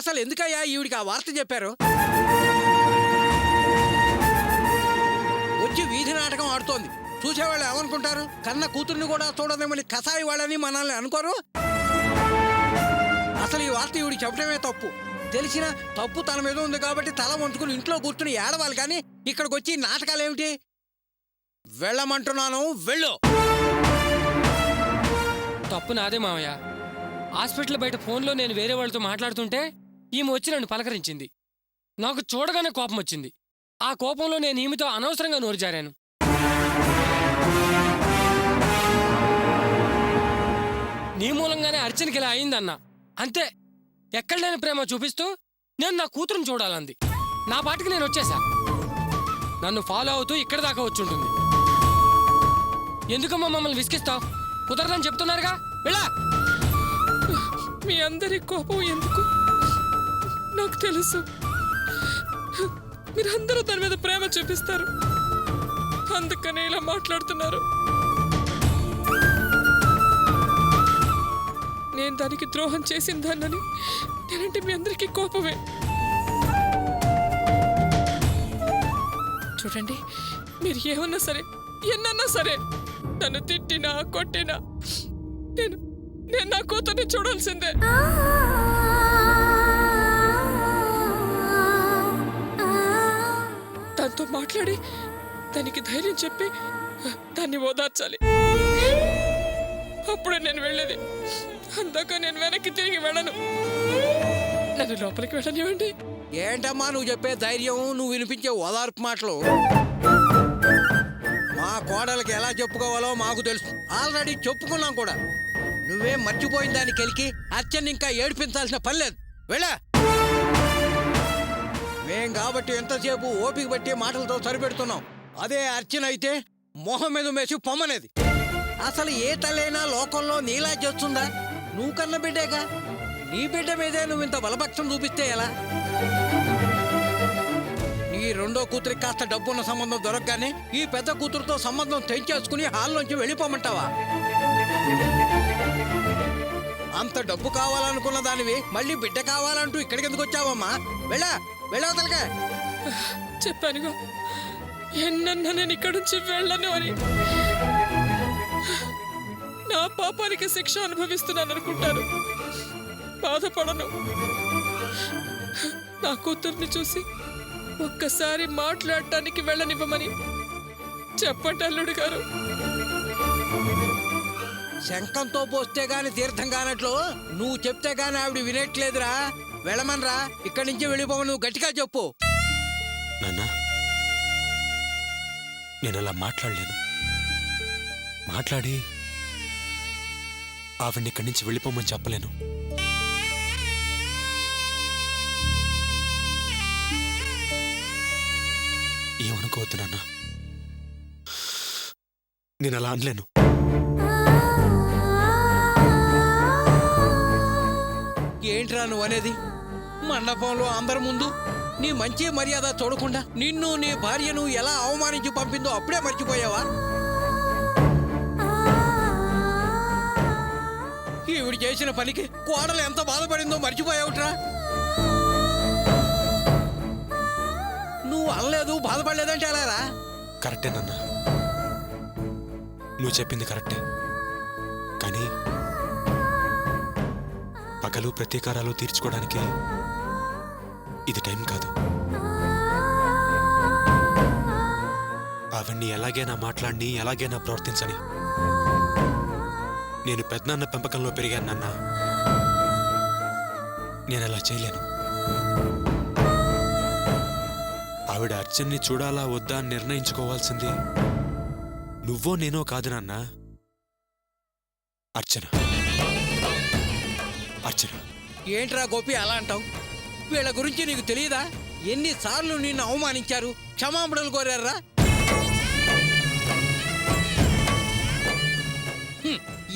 అసలు ఎందుకయ్యా ఈవిడికి ఆ వార్త చెప్పారు? వచ్చి వీధి నాటకం ఆడుతోంది. చూసేవాళ్ళు ఏమనుకుంటారు? కన్న కూతుర్ని కూడా చూడదేమని కసాయి వాళ్ళని మనల్ని అనుకోరు. అసలు ఈ వార్త ఈవిడికి చెప్పడమే తప్పు. తెలిసిన తప్పు తన మీద ఉంది కాబట్టి తల వంచుకుని ఇంట్లో కూర్చుని ఏడవాలి. కానీ ఇక్కడికి వచ్చి నాటకాలేమిటి? వెళ్ళమంటున్నాను, వెళ్ళు. తప్పు నాదే మావయ్య. హాస్పిటల్ బయట ఫోన్లో నేను వేరే వాళ్ళతో మాట్లాడుతుంటే ఈమె వచ్చి నన్ను పలకరించింది. నాకు చూడగానే కోపం వచ్చింది. ఆ కోపంలో నేను ఈమెతో అనవసరంగా నోరు జారాను. నీ మూలంగానే అర్చనకి ఇలా అయిందన్నా. అంతే. ఎక్కడ లేని ప్రేమ చూపిస్తూ నేను నా కూతురుని చూడాలంది. నా పాటికి నేను వచ్చేసా. నన్ను ఫాలో అవుతూ ఇక్కడ దాకా వచ్చుంటుంది. ఎందుకమ్మా మమ్మల్ని విసిగిస్తావు? కుదరదని చెప్తున్నారుగా, వెళ్ళా. మీ అందరి కోపం ఎందుకు నాకు తెలుసు. మీరందరూ దాని మీద ప్రేమ చూపిస్తారు, అందుకనే ఇలా మాట్లాడుతున్నారు. నేను దానికి ద్రోహం చేసిన దాన్నని నేనంటే మీ అందరికీ కోపమే. చూడండి, మీరు ఏమన్నా సరే, ఎన్నన్నా సరే, నన్ను తిట్టినా కొట్టినా నేను నా కూతుర్ని చూడాల్సిందే. దాంతో మాట్లాడి దానికి ధైర్యం చెప్పి దాన్ని ఓదార్చాలి. అప్పుడే నేను వెళ్ళేది. అందాక నేను వెనక్కి తిరిగి వెళ్ళను. నన్ను లోపలికి వెళ్ళనివ్వండి. ఏంటమ్మా నువ్వు చెప్పే ధైర్యం, నువ్వు వినిపించే ఓదార్పు మాటలు? మా కోడలకి ఎలా చెప్పుకోవాలో మాకు తెలుసు. ఆల్రెడీ చెప్పుకున్నాం కూడా. నువ్వేం మర్చిపోయిన దానికి వెళ్ళి అర్చన ఇంకా ఏడిపించాల్సిన పని లేదు. వెళ్ళా. మేం కాబట్టి ఎంతసేపు ఓపిక బట్టి మాటలతో సరిపెడుతున్నాం. అదే అర్చన అయితే మొహం మీద మేసి పొమ్మనేది. అసలు ఏ తల్లైనా లోకంలో నీలా చేస్తుందా? నువ్వు కన్న బిడ్డేగా. నీ బిడ్డ మీదే నువ్వు ఇంత బలపక్షం చూపిస్తే ఎలా? నీ రెండో కూతురికి కాస్త డబ్బున్న సంబంధం దొరకగానే ఈ పెద్ద కూతురుతో సంబంధం తెంచేసుకుని హాల్లోంచి వెళ్ళిపోమంటావా? అంత డబ్బు కావాలనుకున్న దానివి మళ్ళీ బిడ్డ కావాలంటూ ఇక్కడికి ఎందుకు వచ్చావమ్మా? వెళ్ళవతలగా. చెప్పానుగా, ఎన్నన్నా నేను ఇక్కడి నుంచి వెళ్ళను అని. నా పాపానికి శిక్ష అనుభవిస్తున్నాను అనుకుంటారు. బాధపడను. నా కూతుర్ని చూసి ఒక్కసారి మాట్లాడటానికి వెళ్ళనివ్వమని చెప్పండి అల్లుడు గారు. శంఖంతో పోస్తే గాని తీర్థం కానట్లు నువ్వు చెప్తే గాని ఆవిడ వినట్లేదురా. వెళ్ళమనరా. ఇక్కడి నుంచి వెళ్ళిపోమని నువ్వు గట్టిగా చెప్పు. నాన్నా, నేను అలా మాట్లాడలేను. మాట్లాడి ఆవిడ్ని ఇక్కడి నుంచి వెళ్ళిపోమని చెప్పలేను. ఏమనుకోవద్దు నాన్న, నేను అలా అనలేను. ఏంట్రా నువ్వు అనేది? మండపంలో అందరి ముందు నీ మంచి మర్యాద చూడకుండా నిన్ను నీ భార్యను ఎలా అవమానించి పంపిందో అప్పుడే మర్చిపోయావా? ఈవిడ చేసిన పనికి కోడలు ఎంత బాధపడిందో మర్చిపోయావుట్రా. నువ్వు అనలేదు, బాధపడలేదంటే ఎలారా? కరెక్టే నాన్న, నువ్వు చెప్పింది కరెక్టే. కానీ పగలు ప్రతీకారాలు తీర్చుకోవడానికి ఇది టైం కాదు. ఆవిడ్ని ఎలాగైనా మాట్లాడి ఎలాగైనా ప్రవర్తించని. నేను పెద్దనాన్న పెంపకంలో పెరిగాను నాన్న. నేను అలా చేయలేను. ఆవిడ అర్చన్ని చూడాలా వద్దా అని నిర్ణయించుకోవాల్సింది నువ్వో నేనో కాదు నాన్న, అర్చన. అర్చన. ఏంట్రా గోపి అలా అంటావు? వీళ్ళ గురించి నీకు తెలియదా? ఎన్నిసార్లు నిన్ను అవమానించారు, క్షమాపణలు కోరారా?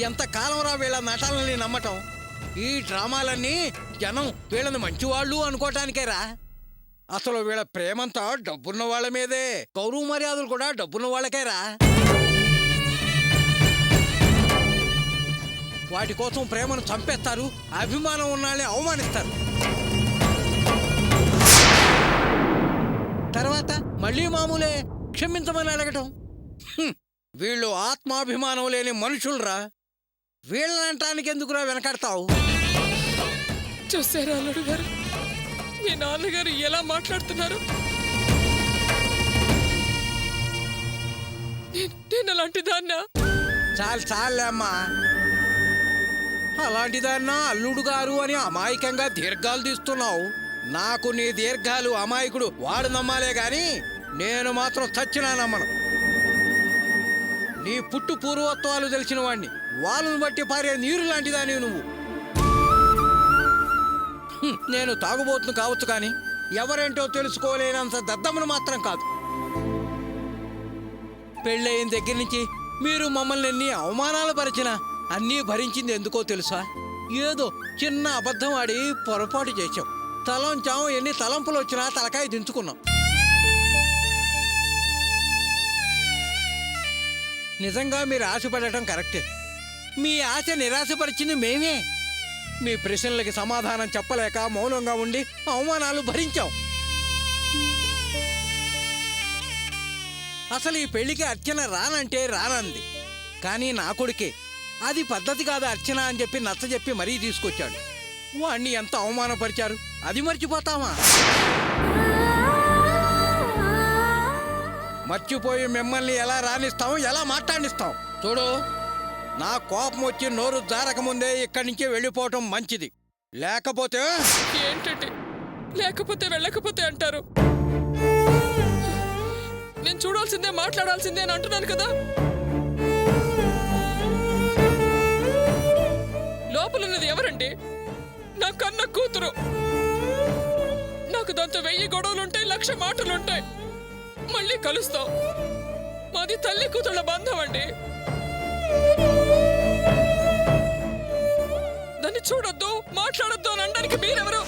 ఎంతకాలం రా వీళ్ళ నటాలని నమ్మటం? ఈ డ్రామాలన్నీ జనం వీళ్ళని మంచివాళ్ళు అనుకోవటానికేరా. అసలు వీళ్ళ ప్రేమంతా డబ్బున్న వాళ్ళ మీదే. గౌరవ మర్యాదలు కూడా డబ్బున్న వాళ్ళకేరా. వాటి కోసం ప్రేమను చంపేస్తారు, అభిమానం ఉన్నాళ్ళని అవమానిస్తారు. తర్వాత మళ్ళీ మామూలే క్షమించమని అడగటం. వీళ్ళు ఆత్మాభిమానం లేని మనుషులరా. వీళ్ళనంటానికి ఎందుకురా వెనకడతావు? చూసారా అల్లుడు గారు, మీ నాన్నగారు ఎలా మాట్లాడుతున్నారు? నేను అలాంటి దాన్నా? చాలే అమ్మా. అలాంటిదన్నా అల్లుడు గారు అని అమాయకంగా దీర్ఘాలు తీస్తున్నావు. నాకు నీ దీర్ఘాలు అమాయకుడు వాడు నమ్మాలే గాని నేను మాత్రం చచ్చినా నమ్మను. నీ పుట్టు పూర్వత్వాలు తెలిసిన వాణ్ణి. వాళ్ళను బట్టి పారే నీరు లాంటిదాని నువ్వు. నేను తాగుబోతును కావచ్చు కానీ ఎవరేంటో తెలుసుకోలేనంత దద్దమ్మను మాత్రం కాదు. పెళ్ళయిన దగ్గర నుంచి మీరు మమ్మల్ని ఎన్ని అవమానాలు పరిచినా అన్నీ భరించింది ఎందుకో తెలుసా? ఏదో చిన్న అబద్ధం ఆడి పొరపాటు చేశాం. తలంచాం, ఎన్ని తలంపులు వచ్చినా తలకాయ దించుకున్నాం. నిజంగా మీరు ఆశపడటం కరెక్టే. మీ ఆశ నిరాశపరిచింది మేమే. మీ ప్రశ్నలకి సమాధానం చెప్పలేక మౌనంగా ఉండి అవమానాలు భరించాం. అసలు ఈ పెళ్లికి అర్చన రానంటే రానంది. కానీ నా కొడుకే అది పద్ధతి కాదు అర్చన అని చెప్పి నచ్చజెప్పి మరీ తీసుకొచ్చాడు. వాణ్ణి ఎంత అవమానపరిచారు, అది మర్చిపోతామా? మర్చిపోయి మిమ్మల్ని ఎలా రాణిస్తాం, ఎలా మాట్లాడిస్తాం? చూడు, నా కోపం వచ్చి నోరు జారకముందే ఇక్కడి నుంచి వెళ్ళిపోవటం మంచిది. లేకపోతే ఏంటంటే లేకపోతే వెళ్ళకపోతే అంటారు? నేను చూడాల్సిందే, మాట్లాడాల్సిందే అని అంటున్నాను కదా. లోపలున్నది ఎవరండి? నా కన్న కూతురు. నాకు దాంతో 1000 గొడవలుంటాయి, 1,00,000 మాటలుంటాయి. మళ్ళీ కలుస్తాం. మాది తల్లి కూతుళ్ళ బంధం అండి. దాన్ని చూడొద్దు, మాట్లాడొద్దు అని అనడానికి మీరెవరు?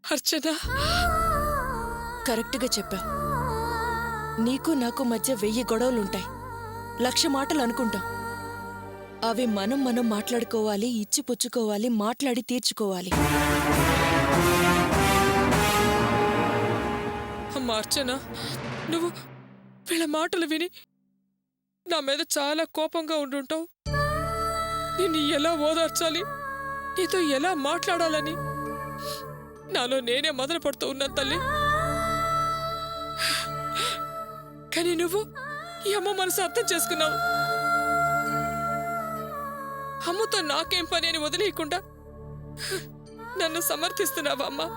అర్చన, కరెక్ట్గా చెప్పావు. నీకు నాకు మధ్య 1000 గొడవలుంటాయి, 1,00,000 మాటలు అనుకుంటాం. అవి మనం మాట్లాడుకోవాలి, ఇచ్చి పుచ్చుకోవాలి, మాట్లాడి తీర్చుకోవాలి. అమ్మా అర్చన, నువ్వు వీళ్ళ మాటలు విని నా మీద చాలా కోపంగా ఉండుంటావు. నిన్ను ఎలా ఓదార్చాలి, నీతో ఎలా మాట్లాడాలని నాలో నేనే మొదలు పడుతూ ఉన్నాను తల్లి. కానీ నువ్వు ఈ అమ్మ మనసు అర్థం చేసుకున్నావు. అమ్మతో నాకేం పని అని వదిలేయకుండా నన్ను సమర్థిస్తున్నావా అమ్మా?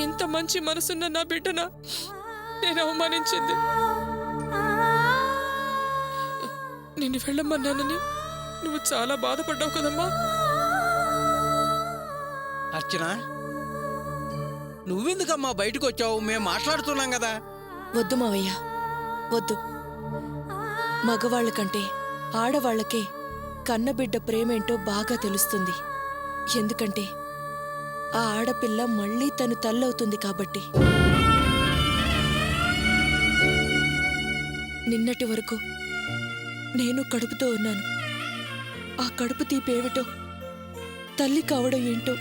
ఇంత మంచి మనసున్న నా బిడ్డన నేను అవమానించింది. నిన్ను వెళ్ళమన్నానని నువ్వు చాలా బాధపడ్డావు కదమ్మా. అర్చన, నువ్వెందుకమ్మా బయటకు వచ్చావు? మేము మాట్లాడుతున్నాం కదా. వద్దు మావయ్య, వద్దు. మగవాళ్ల కంటే ఆడవాళ్లకే కన్నబిడ్డ ప్రేమేంటో బాగా తెలుస్తుంది. ఎందుకంటే ఆ ఆడపిల్ల మళ్ళీ తను తల్లవుతుంది కాబట్టి. నిన్నటి వరకు నేను కడుపుతో ఉన్నాను. ఆ కడుపు తీపేమిటో, తల్లి కావడం ఏంటో,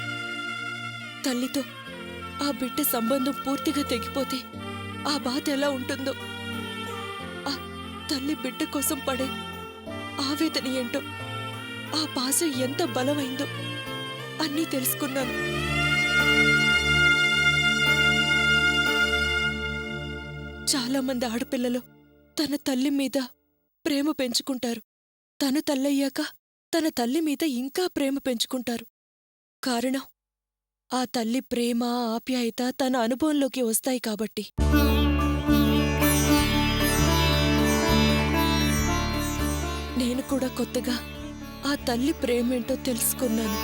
తల్లితో ఆ బిడ్డ సంబంధం పూర్తిగా తెగిపోతే ఆ బాధ ఎలా ఉంటుందో, ఆ తల్లి బిడ్డ కోసం పడే ఆవేదన ఏంటో, ఆ బాధ ఎంత బలమైందో అన్నీ తెలుసుకున్నాను. చాలా మంది ఆడపిల్లలు తన తల్లి మీద ప్రేమ పెంచుకుంటారు. తను తల్లయ్యాక తన తల్లి మీద ఇంకా ప్రేమ పెంచుకుంటారు. కారణం ఆ తల్లి ప్రేమ, ఆప్యాయత తన అనుభవంలోకి వస్తాయి కాబట్టి. నేను కూడా కొత్తగా ఆ తల్లి ప్రేమేంటో తెలుసుకున్నాను.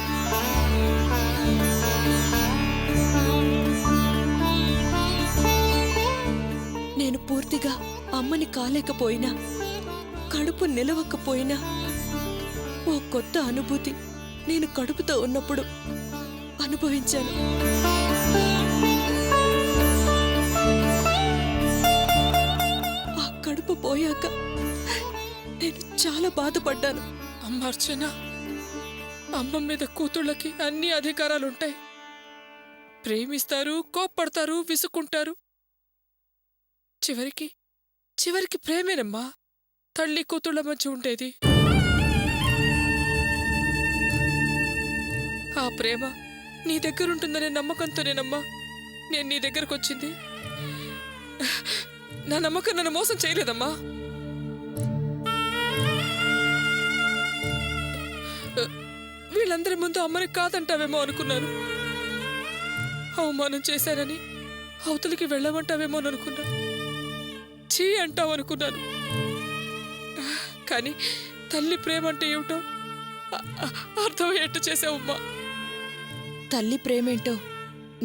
నేను పూర్తిగా అమ్మని కాలేకపోయినా, కడుపు నిలవకపోయినా ఓ కొత్త అనుభూతి నేను కడుపుతో ఉన్నప్పుడు అనుభవించాను. కడుపు పోయాక నేను చాలా బాధపడ్డాను. అమ్మ అర్చన, అమ్మ మీద కూతుళ్ళకి అన్ని అధికారాలుంటాయి. ప్రేమిస్తారు, కోప్పడతారు, విసుకుంటారు. చివరికి ప్రేమేనమ్మా తల్లి కూతుళ్ళ మధ్య ఉండేది. ఆ ప్రేమ నీ దగ్గరుంటుందనే నమ్మకంతోనేనమ్మా నేను నీ దగ్గరకు వచ్చింది. నా నమ్మకం నన్ను మోసం చేయలేదమ్మా. వీళ్ళందరి ముందు అమ్మని కాదంటావేమో అనుకున్నాను. అవమానం చేశానని అవతలికి వెళ్ళమంటావేమో అనుకున్నా. చీ అంటావు అనుకున్నాను. కానీ తల్లి ప్రేమ అంటే ఏమిటో అర్థమయ్యేట్టు చేసావమ్మా. తల్లి ప్రేమేంటో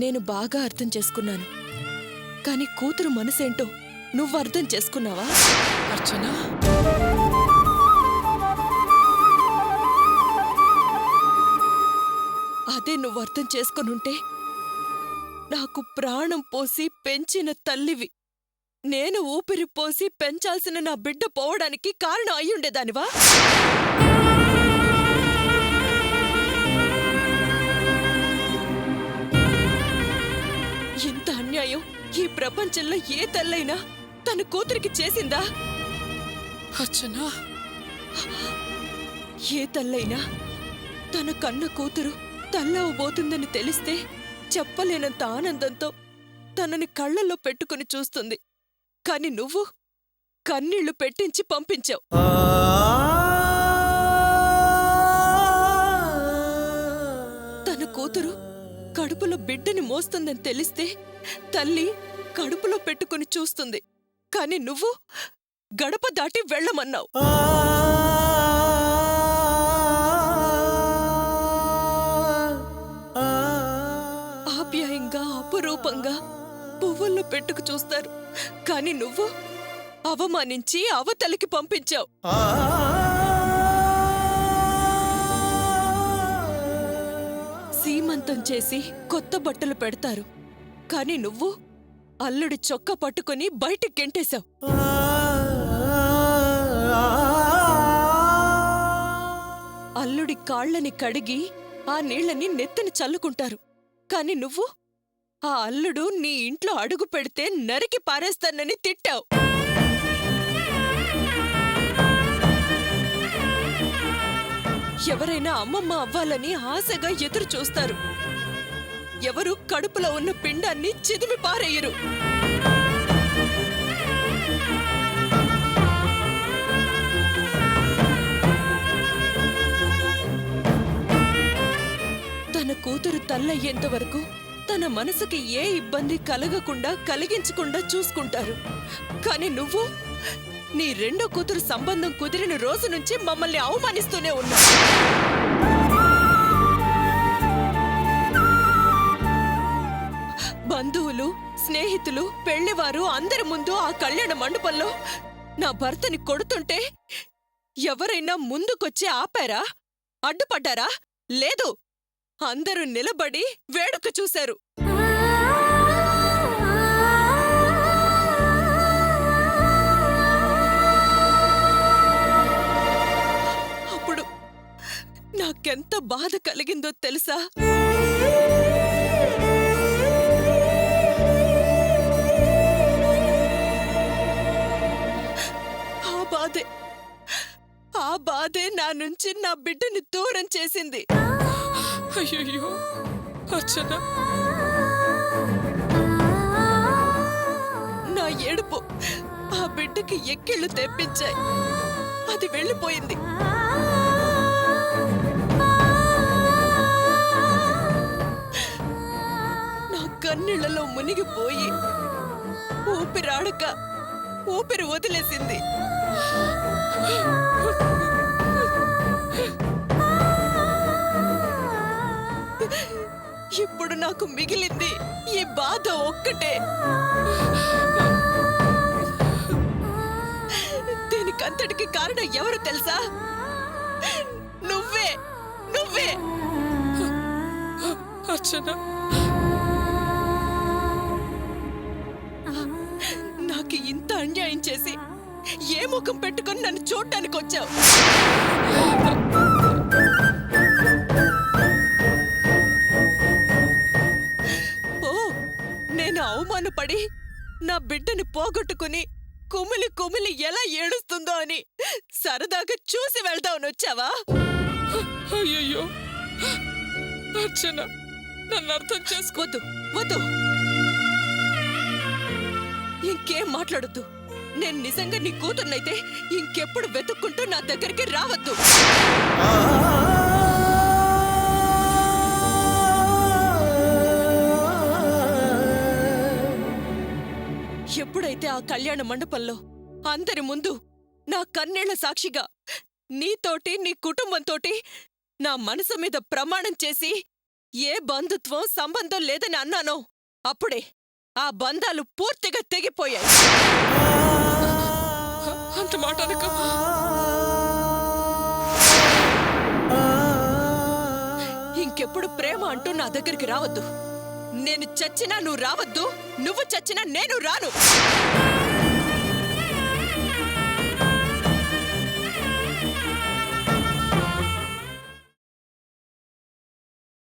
నేను బాగా అర్థం చేసుకున్నాను. కాని కూతురు మనసేంటో నువ్వు అర్థం చేసుకున్నావా? అర్చన, అదే నువ్వు అర్థం చేసుకొనుంటే నాకు ప్రాణం పోసి పెంచిన తల్లివి, నేను ఊపిరి పోసి పెంచాల్సిన నా బిడ్డ పోవడానికి కారణం అయ్యుండేదానివా? ఇంత అన్యాయం ఈ ప్రపంచంలో ఏ తల్లైనా తన కూతురికి చేసిందా? అర్చన, ఏ తల్లైనా తన కన్న కూతురు తల్లవబోతుందని తెలిస్తే చెప్పలేనంత ఆనందంతో తనని కళ్ళల్లో పెట్టుకుని చూస్తుంది. కాని నువ్వు కన్నీళ్లు పెట్టించి పంపించావు. తన కూతురు కడుపులో బిడ్డని మోస్తుందని తెలిస్తే తల్లి కడుపులో పెట్టుకుని చూస్తుంది. కాని నువ్వు గడప దాటి వెళ్ళమన్నావు. ఆప్యాయంగా అపురూపంగా పువ్వుల్లో పెట్టుకు చూస్తారు. కాని నువ్వు అవమానించి అవతలికి పంపించావు. సీమంతం చేసి కొత్త బట్టలు పెడతారు. కాని నువ్వు అల్లుడి చొక్కా పట్టుకుని బయటికి గెంటేశావు. అల్లుడి కాళ్ళని కడిగి ఆ నీళ్ళని నెత్తిని చల్లుకుంటారు. కాని నువ్వు ఆ అల్లుడు నీ ఇంట్లో అడుగు పెడితే నరికి పారేస్తానని తిట్టావు. ఎవరైనా అమ్మమ్మ అవ్వాలని ఆశగా ఎదురు చూస్తారు. ఎవరు కడుపులో ఉన్న పిండాన్ని చిదిమి పారేయరు. తన కూతురు తల్లయ్యేంత వరకు తన మనసుకి ఏ ఇబ్బంది కలగకుండా కలిగించకుండా చూసుకుంటారు. కాని నువ్వు నీ రెండో కూతురు సంబంధం కుదిరిన రోజు నుంచి మమ్మల్ని అవమానిస్తూనే ఉన్నావు. బంధువులు, స్నేహితులు, పెళ్లివారు అందరి ముందు ఆ కళ్యాణ మండపంలో నా భర్తని కొడుతుంటే ఎవరైనా ముందుకొచ్చి ఆపారా? అడ్డుపడ్డారా? లేదు. అందరూ నిలబడి వేడుక చూశారు. అప్పుడు నాకెంత బాధ కలిగిందో తెలుసా? ఆ బాధే నా నుంచి నా బిడ్డని దూరం చేసింది. అయ్యో అర్చన, నా ఏడుపు ఆ బిడ్డకి ఎక్కిళ్ళు తెప్పించాయి. అది వెళ్ళిపోయింది. నా కన్నీళ్లలో మునిగిపోయి ఊపిరాడక ఊపిరి వదిలేసింది. ఇప్పుడు నాకు మిగిలింది ఈ బాధ ఒక్కటే. దీనికంతటికి కారణం ఎవరు తెలుసా? నువ్వే. అర్చన, నాకు ఇంత అన్యాయం చేసి ఏ ముఖం పెట్టుకుని నన్ను చూడ్డానికి వచ్చావు? ఓ, నేను అవమానపడి నా బిడ్డని పోగొట్టుకుని కుమిలి కుమిలి ఎలా ఏడుస్తుందో అని సరదాగా చూసి వెళ్దామని వచ్చావా? అయ్యయ్యో అర్చన, నన్ను అర్థం చేసుకో. వద్దు. ఇంకేం మాట్లాడొద్దు. నేను నిజంగా నీ కూతుర్నైతే ఇంకెప్పుడు వెతుక్కుంటూ నా దగ్గరికి రావద్దు. ఎప్పుడైతే ఆ కళ్యాణ మండపంలో అందరి ముందు నా కన్నీళ్ల సాక్షిగా నీతోటి నీ కుటుంబంతోటి నా మనసు మీద ప్రమాణం చేసి ఏ బంధుత్వం సంబంధం లేదని అన్నానో అప్పుడే ఆ బంధాలు పూర్తిగా తెగిపోయాయి. అంత మాట అనక. ఇంకెప్పుడు ప్రేమ అంటూ నా దగ్గరికి రావద్దు. నేను చచ్చినా నువ్వు రావద్దు, నువ్వు చచ్చినా నేను రాను.